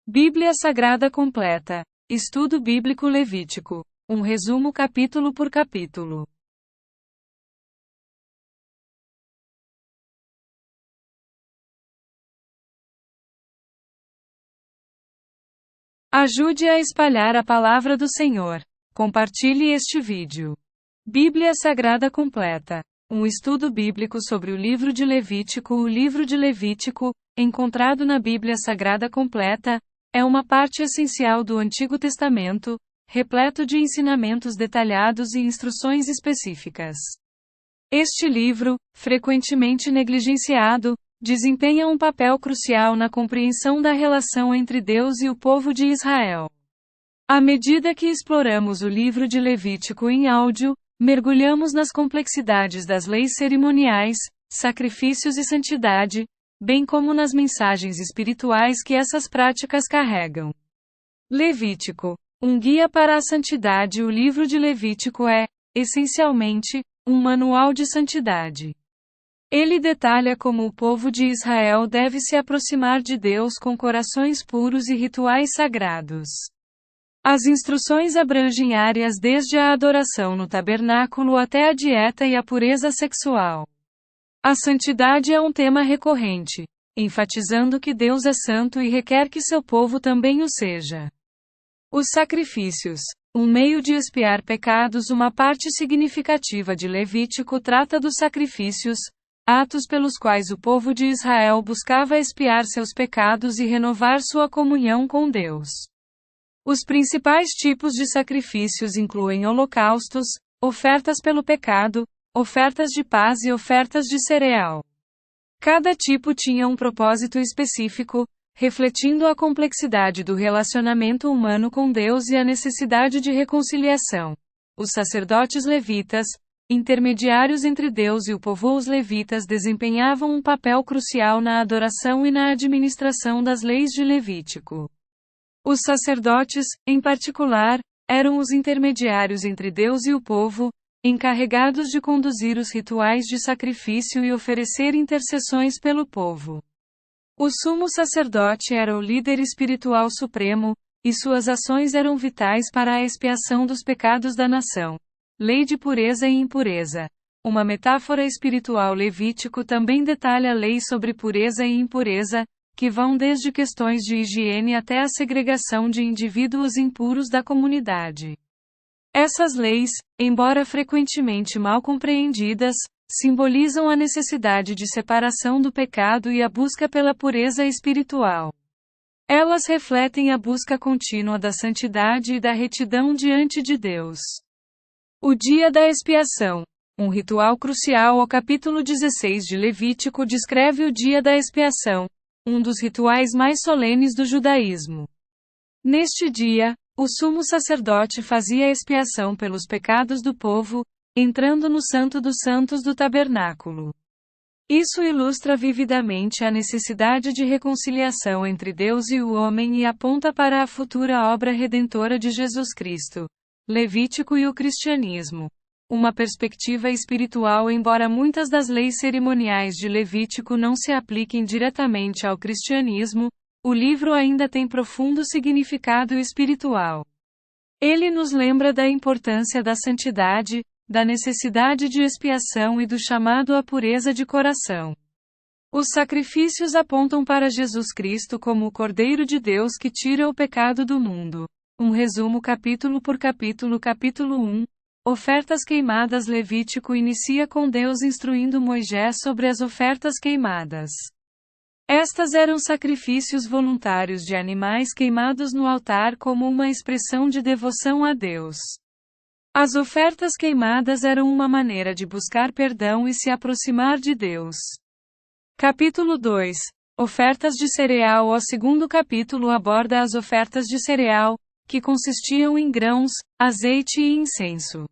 Bíblia Sagrada Completa. Estudo Bíblico Levítico. Um resumo capítulo por capítulo. Ajude a espalhar a palavra do Senhor. Compartilhe este vídeo. Bíblia Sagrada Completa. Um estudo bíblico sobre o livro de Levítico. O livro de Levítico, encontrado na Bíblia Sagrada Completa, é uma parte essencial do Antigo Testamento, repleto de ensinamentos detalhados e instruções específicas. Este livro, frequentemente negligenciado, desempenha um papel crucial na compreensão da relação entre Deus e o povo de Israel. À medida que exploramos o livro de Levítico em áudio, mergulhamos nas complexidades das leis cerimoniais, sacrifícios e santidade, bem como nas mensagens espirituais que essas práticas carregam. Levítico, um guia para a santidade. O livro de Levítico é, essencialmente, um manual de santidade. Ele detalha como o povo de Israel deve se aproximar de Deus com corações puros e rituais sagrados. As instruções abrangem áreas desde a adoração no tabernáculo até a dieta e a pureza sexual. A santidade é um tema recorrente, enfatizando que Deus é santo e requer que seu povo também o seja. Os sacrifícios, um meio de expiar pecados. Uma parte significativa de Levítico trata dos sacrifícios, atos pelos quais o povo de Israel buscava expiar seus pecados e renovar sua comunhão com Deus. Os principais tipos de sacrifícios incluem holocaustos, ofertas pelo pecado, ofertas de paz e ofertas de cereal. Cada tipo tinha um propósito específico, refletindo a complexidade do relacionamento humano com Deus e a necessidade de reconciliação. Os sacerdotes levitas, intermediários entre Deus e o povo. Os levitas desempenhavam um papel crucial na adoração e na administração das leis de Levítico. Os sacerdotes, em particular, eram os intermediários entre Deus e o povo, encarregados de conduzir os rituais de sacrifício e oferecer intercessões pelo povo. O sumo sacerdote era o líder espiritual supremo, e suas ações eram vitais para a expiação dos pecados da nação. Lei de pureza e impureza. Uma metáfora espiritual. Levítico também detalha leis sobre pureza e impureza, que vão desde questões de higiene até a segregação de indivíduos impuros da comunidade. Essas leis, embora frequentemente mal compreendidas, simbolizam a necessidade de separação do pecado e a busca pela pureza espiritual. Elas refletem a busca contínua da santidade e da retidão diante de Deus. O dia da expiação. Um ritual crucial. O capítulo 16 de Levítico descreve o dia da expiação, um dos rituais mais solenes do judaísmo. Neste dia, o sumo sacerdote fazia expiação pelos pecados do povo, entrando no Santo dos Santos do tabernáculo. Isso ilustra vividamente a necessidade de reconciliação entre Deus e o homem e aponta para a futura obra redentora de Jesus Cristo. Levítico e o cristianismo. Uma perspectiva espiritual. Embora muitas das leis cerimoniais de Levítico não se apliquem diretamente ao cristianismo, o livro ainda tem profundo significado espiritual. Ele nos lembra da importância da santidade, da necessidade de expiação e do chamado à pureza de coração. Os sacrifícios apontam para Jesus Cristo como o Cordeiro de Deus que tira o pecado do mundo. Um resumo capítulo por capítulo. Capítulo 1. Ofertas queimadas. Levítico inicia com Deus instruindo Moisés sobre as ofertas queimadas. Estas eram sacrifícios voluntários de animais queimados no altar como uma expressão de devoção a Deus. As ofertas queimadas eram uma maneira de buscar perdão e se aproximar de Deus. Capítulo 2. Ofertas de cereal. O segundo capítulo aborda as ofertas de cereal, que consistiam em grãos, azeite e incenso.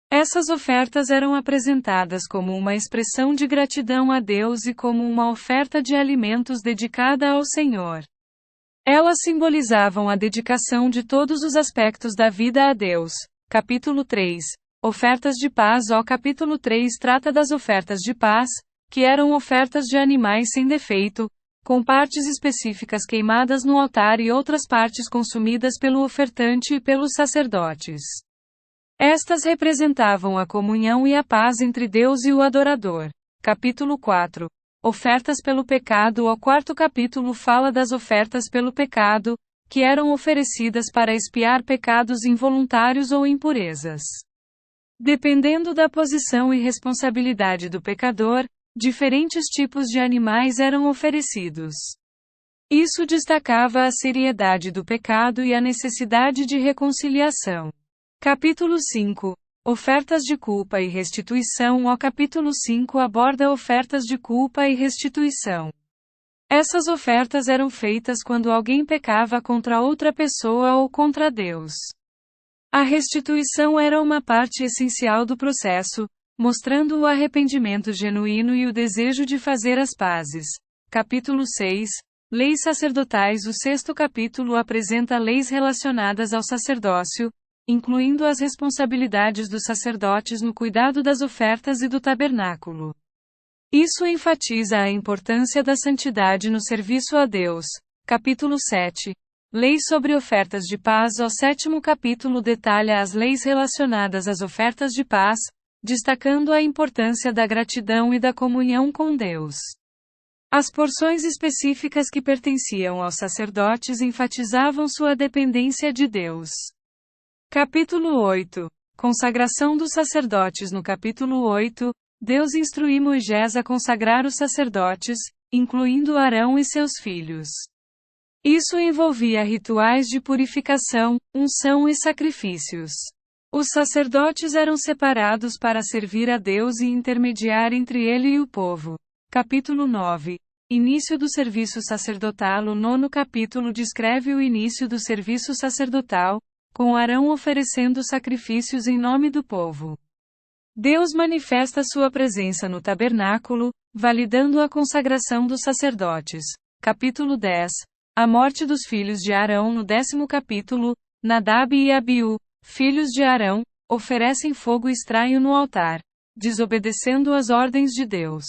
Essas ofertas eram apresentadas como uma expressão de gratidão a Deus e como uma oferta de alimentos dedicada ao Senhor. Elas simbolizavam a dedicação de todos os aspectos da vida a Deus. Capítulo 3. Ofertas de paz. O capítulo 3 trata das ofertas de paz, que eram ofertas de animais sem defeito, com partes específicas queimadas no altar e outras partes consumidas pelo ofertante e pelos sacerdotes. Estas representavam a comunhão e a paz entre Deus e o adorador. Capítulo 4. Ofertas pelo pecado. O quarto capítulo fala das ofertas pelo pecado, que eram oferecidas para expiar pecados involuntários ou impurezas. Dependendo da posição e responsabilidade do pecador, diferentes tipos de animais eram oferecidos. Isso destacava a seriedade do pecado e a necessidade de reconciliação. Capítulo 5. Ofertas de culpa e restituição. O capítulo 5 aborda ofertas de culpa e restituição. Essas ofertas eram feitas quando alguém pecava contra outra pessoa ou contra Deus. A restituição era uma parte essencial do processo, mostrando o arrependimento genuíno e o desejo de fazer as pazes. Capítulo 6. Leis sacerdotais. O sexto capítulo apresenta leis relacionadas ao sacerdócio, incluindo as responsabilidades dos sacerdotes no cuidado das ofertas e do tabernáculo. Isso enfatiza a importância da santidade no serviço a Deus. Capítulo 7. Leis sobre ofertas de paz. O sétimo capítulo detalha as leis relacionadas às ofertas de paz, destacando a importância da gratidão e da comunhão com Deus. As porções específicas que pertenciam aos sacerdotes enfatizavam sua dependência de Deus. Capítulo 8. Consagração dos sacerdotes. No capítulo 8, Deus instruiu Moisés a consagrar os sacerdotes, incluindo Arão e seus filhos. Isso envolvia rituais de purificação, unção e sacrifícios. Os sacerdotes eram separados para servir a Deus e intermediar entre ele e o povo. Capítulo 9. Início do serviço sacerdotal. O nono capítulo descreve o início do serviço sacerdotal, com Arão oferecendo sacrifícios em nome do povo. Deus manifesta sua presença no tabernáculo, validando a consagração dos sacerdotes. Capítulo 10. A morte dos filhos de Arão. No 10º capítulo, Nadab e Abiú, filhos de Arão, oferecem fogo estranho no altar, desobedecendo as ordens de Deus.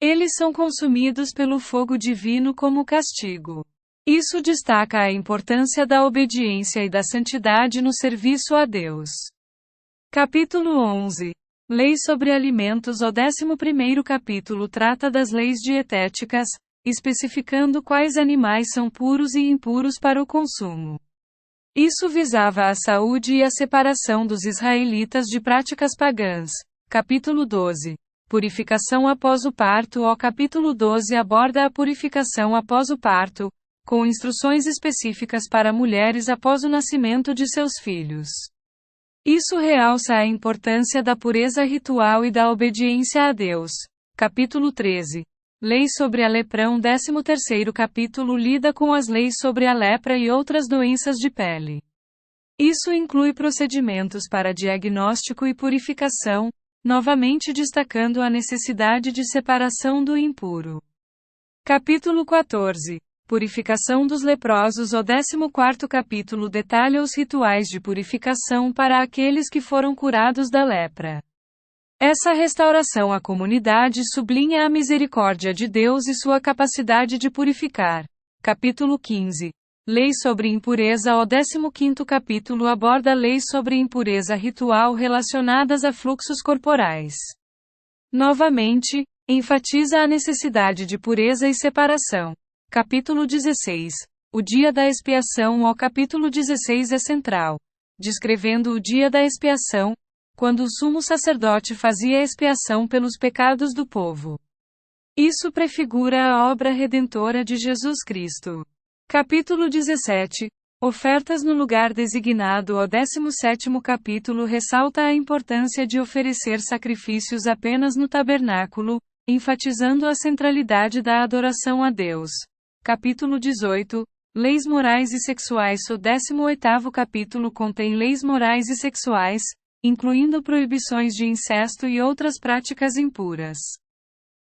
Eles são consumidos pelo fogo divino como castigo. Isso destaca a importância da obediência e da santidade no serviço a Deus. Capítulo 11. Leis sobre alimentos. O 11º capítulo trata das leis dietéticas, especificando quais animais são puros e impuros para o consumo. Isso visava a saúde e a separação dos israelitas de práticas pagãs. Capítulo 12. Purificação após o parto. O capítulo 12 aborda a purificação após o parto, com instruções específicas para mulheres após o nascimento de seus filhos. Isso realça a importância da pureza ritual e da obediência a Deus. Capítulo 13. Leis sobre a lepra. O 13º capítulo lida com as leis sobre a lepra e outras doenças de pele. Isso inclui procedimentos para diagnóstico e purificação, novamente destacando a necessidade de separação do impuro. Capítulo 14. Purificação dos leprosos. O 14º capítulo detalha os rituais de purificação para aqueles que foram curados da lepra. Essa restauração à comunidade sublinha a misericórdia de Deus e sua capacidade de purificar. Capítulo 15. Leis sobre impureza. O 15º capítulo aborda leis sobre impureza ritual relacionadas a fluxos corporais. Novamente, enfatiza a necessidade de pureza e separação. Capítulo 16. O dia da expiação. O capítulo 16 é central, descrevendo o dia da expiação, quando o sumo sacerdote fazia expiação pelos pecados do povo. Isso prefigura a obra redentora de Jesus Cristo. Capítulo 17. Ofertas no lugar designado. O 17º capítulo ressalta a importância de oferecer sacrifícios apenas no tabernáculo, enfatizando a centralidade da adoração a Deus. Capítulo 18. Leis morais e sexuais. O 18º capítulo contém leis morais e sexuais, incluindo proibições de incesto e outras práticas impuras.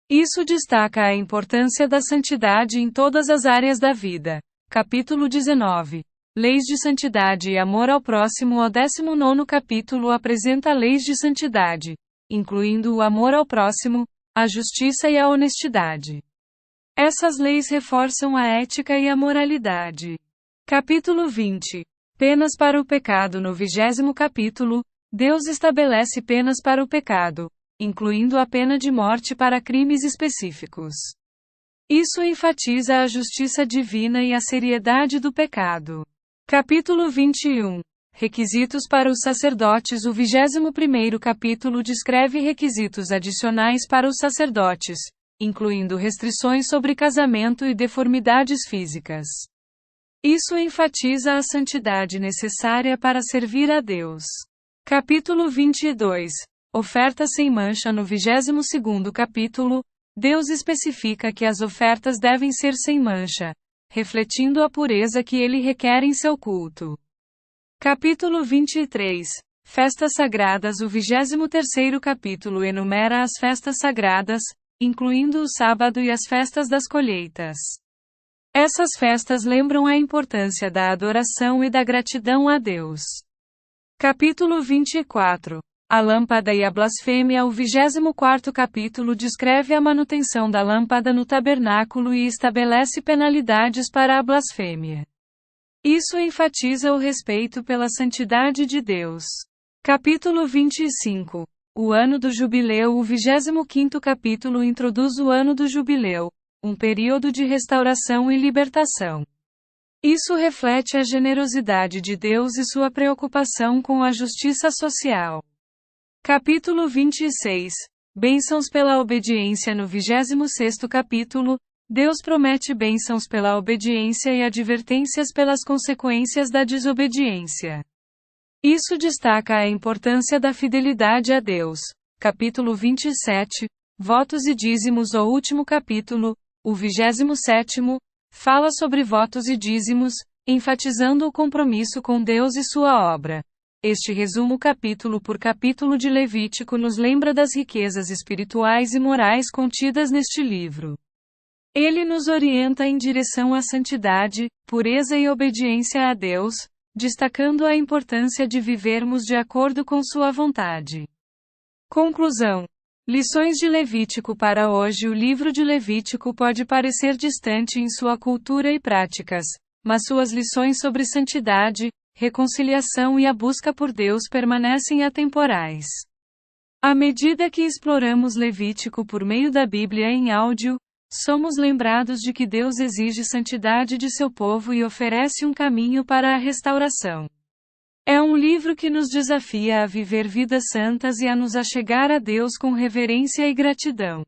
Isso destaca a importância da santidade em todas as áreas da vida. Capítulo 19. Leis de santidade e amor ao próximo. O 19º capítulo apresenta leis de santidade, incluindo o amor ao próximo, a justiça e a honestidade. Essas leis reforçam a ética e a moralidade. Capítulo 20. Penas para o pecado. No 20º capítulo, Deus estabelece penas para o pecado, incluindo a pena de morte para crimes específicos. Isso enfatiza a justiça divina e a seriedade do pecado. Capítulo 21. Requisitos para os sacerdotes. O 21º capítulo descreve requisitos adicionais para os sacerdotes, incluindo restrições sobre casamento e deformidades físicas. Isso enfatiza a santidade necessária para servir a Deus. Capítulo 22. Oferta sem mancha. No 22º capítulo, Deus especifica que as ofertas devem ser sem mancha, refletindo a pureza que Ele requer em seu culto. Capítulo 23. Festas sagradas. O 23º capítulo enumera as festas sagradas, incluindo o sábado e as festas das colheitas. Essas festas lembram a importância da adoração e da gratidão a Deus. Capítulo 24. A lâmpada e a blasfêmia. O 24º capítulo descreve a manutenção da lâmpada no tabernáculo e estabelece penalidades para a blasfêmia. Isso enfatiza o respeito pela santidade de Deus. Capítulo 25. O ano do jubileu. O 25º capítulo introduz o ano do jubileu, um período de restauração e libertação. Isso reflete a generosidade de Deus e sua preocupação com a justiça social. Capítulo 26. Bênçãos pela obediência. No 26º capítulo, Deus promete bênçãos pela obediência e advertências pelas consequências da desobediência. Isso destaca a importância da fidelidade a Deus. Capítulo 27. Votos e dízimos. O último capítulo, o 27º, fala sobre votos e dízimos, enfatizando o compromisso com Deus e sua obra. Este resumo capítulo por capítulo de Levítico nos lembra das riquezas espirituais e morais contidas neste livro. Ele nos orienta em direção à santidade, pureza e obediência a Deus, destacando a importância de vivermos de acordo com sua vontade. Conclusão. Lições de Levítico para hoje. O livro de Levítico pode parecer distante em sua cultura e práticas, mas suas lições sobre santidade, reconciliação e a busca por Deus permanecem atemporais. À medida que exploramos Levítico por meio da Bíblia em áudio, somos lembrados de que Deus exige santidade de seu povo e oferece um caminho para a restauração. É um livro que nos desafia a viver vidas santas e a nos achegar a Deus com reverência e gratidão.